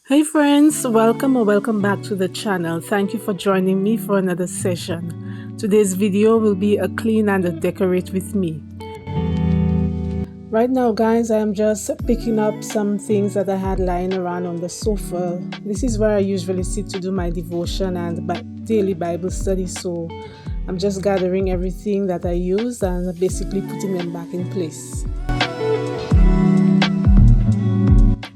Hey friends, welcome or welcome back to the channel. Thank you for joining me for another session. Today's video will be a clean and a decorate with me. Right now guys, I am just picking up some things that I had lying around on the sofa. This is where I usually sit to do my devotion and daily Bible study, so I'm just gathering everything that I used and basically putting them back in place.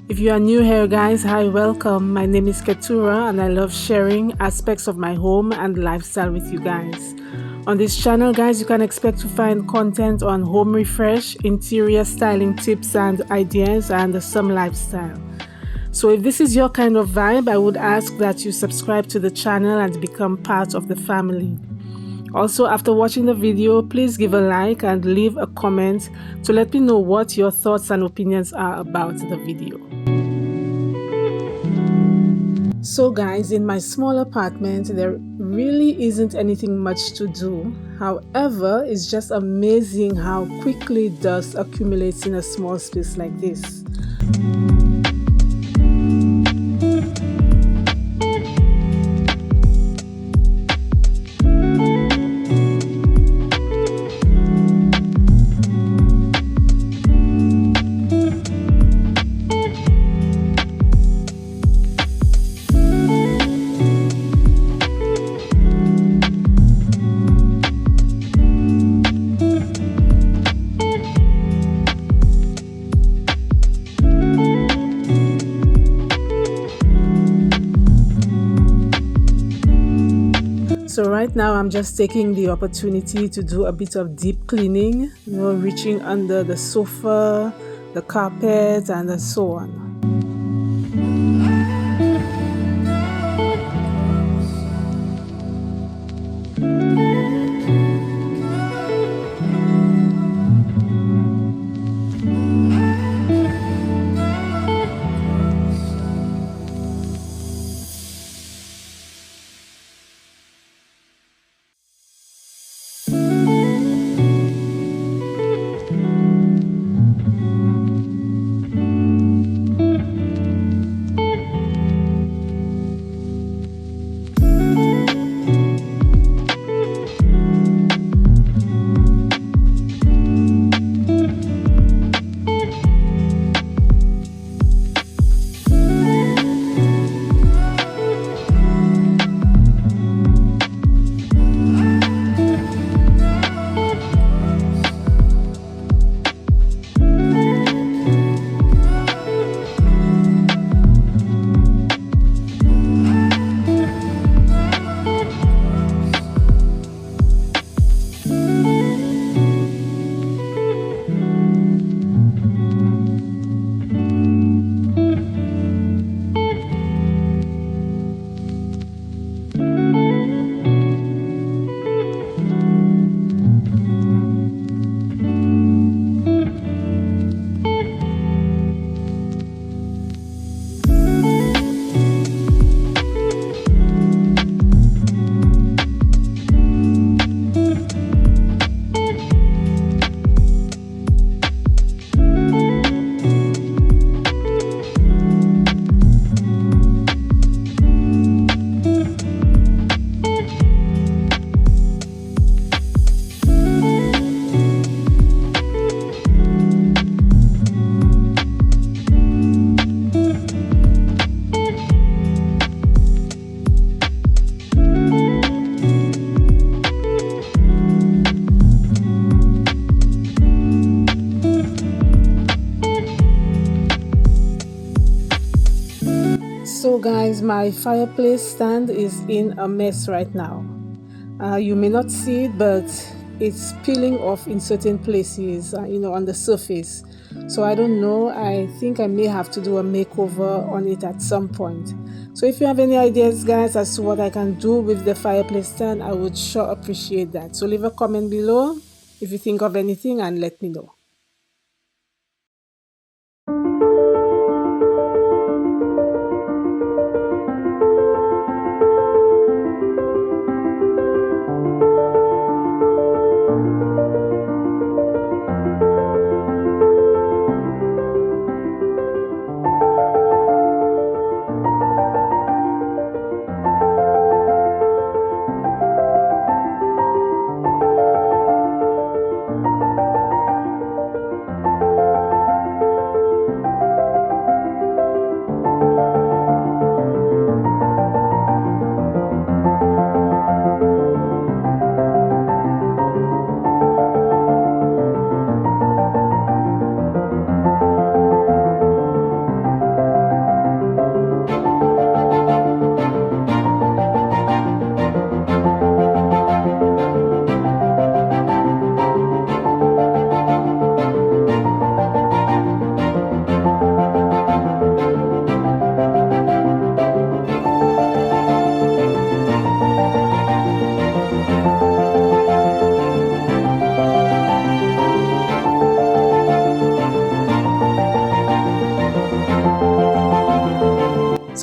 If you are new here guys, hi, welcome. My name is Ketura and I love sharing aspects of my home and lifestyle with you guys. On this channel guys, you can expect to find content on home refresh, interior styling tips and ideas, and some lifestyle. So if this is your kind of vibe, I would ask that you subscribe to the channel and become part of the family. Also, after watching the video, please give a like and leave a comment to let me know what your thoughts and opinions are about the video. So guys, in my small apartment, there really isn't anything much to do. However, it's just amazing how quickly dust accumulates in a small space like this. So right now I'm just taking the opportunity to do a bit of deep cleaning, reaching under the sofa, the carpet, and so on. So guys, my fireplace stand is in a mess right now. You may not see it, but it's peeling off in certain places, on the surface. So I don't know, I think I may have to do a makeover on it at some point. So if you have any ideas guys as to what I can do with the fireplace stand, I would sure appreciate that. So leave a comment below if you think of anything and let me know.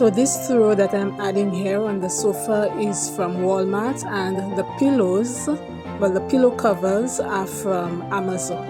So this throw that I'm adding here on the sofa is from Walmart, and the pillows, well, the pillow covers are from Amazon.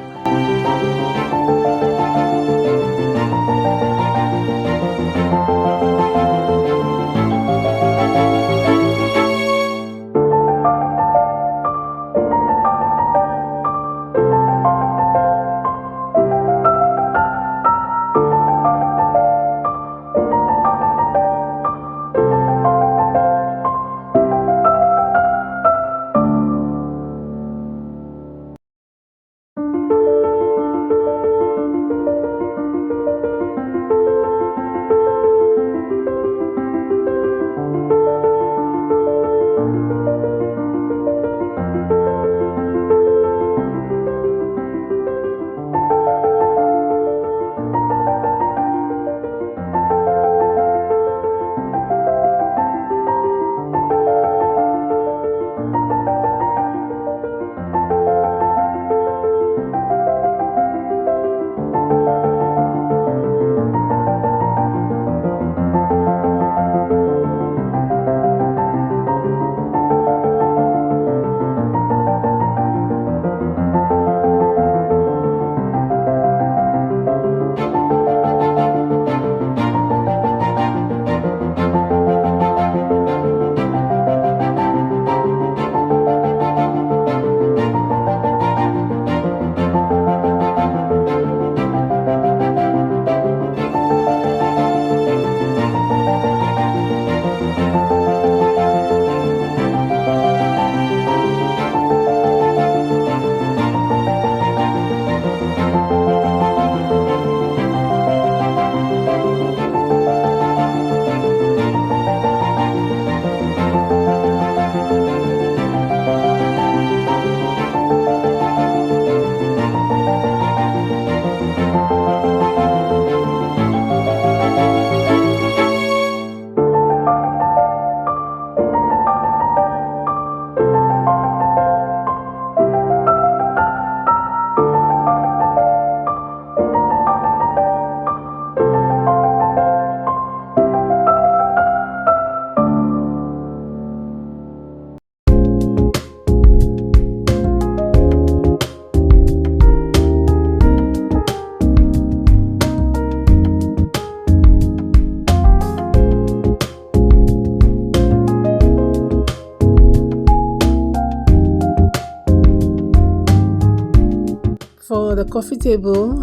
For the coffee table,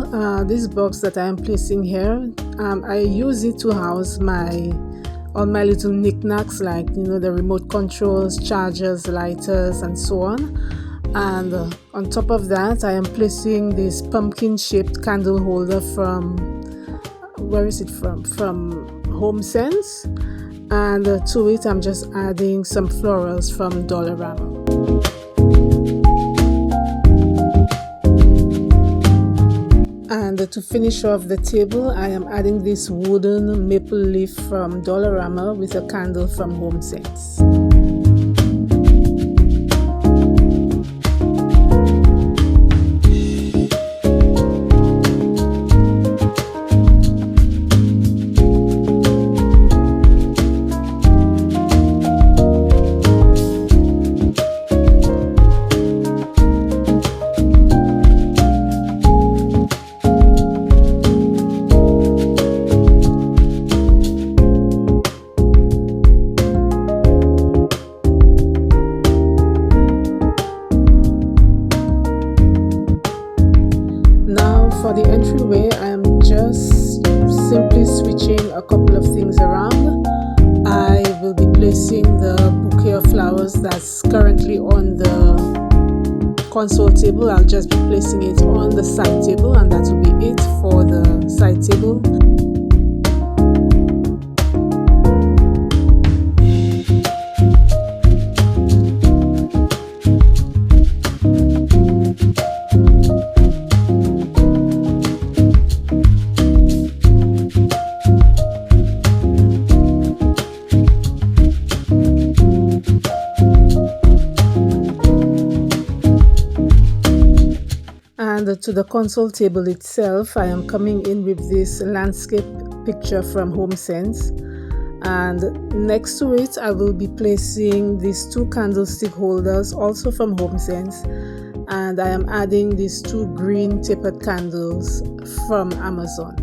this box that I am placing here, I use it to house all my little knickknacks, like the remote controls, chargers, lighters, and so on. And on top of that, I am placing this pumpkin shaped candle holder from, where is it from? From Home Sense. And to it, I'm just adding some florals from Dollarama. And to finish off the table, I am adding this wooden maple leaf from Dollarama with a candle from Home Sense. For the entryway, I am just simply switching a couple of things around. I will be placing the bouquet of flowers that's currently on the console table. I'll just be placing it on the side table, and that will be it for the side table. And to the console table itself, I am coming in with this landscape picture from Home Sense. And next to it, I will be placing these 2 candlestick holders, also from HomeSense, and I am adding these 2 green tapered candles from Amazon.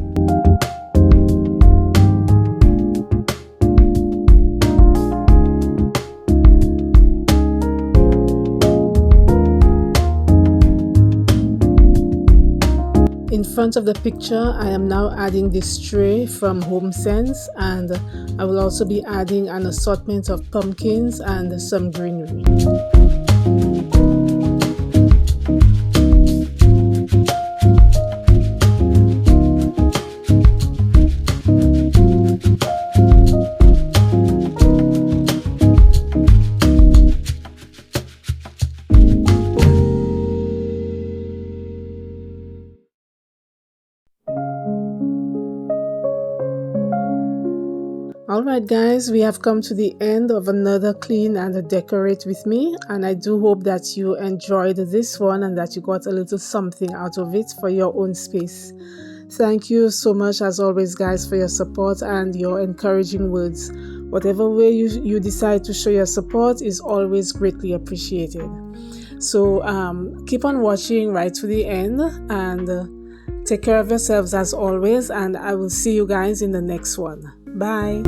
In front of the picture, I am now adding this tray from HomeSense, and I will also be adding an assortment of pumpkins and some greenery. Alright guys, we have come to the end of another clean and decorate with me, and I do hope that you enjoyed this one and that you got a little something out of it for your own space. Thank you so much as always guys for your support and your encouraging words. Whatever way you decide to show your support is always greatly appreciated. So keep on watching right to the end, and take care of yourselves as always, and I will see you guys in the next one. Bye.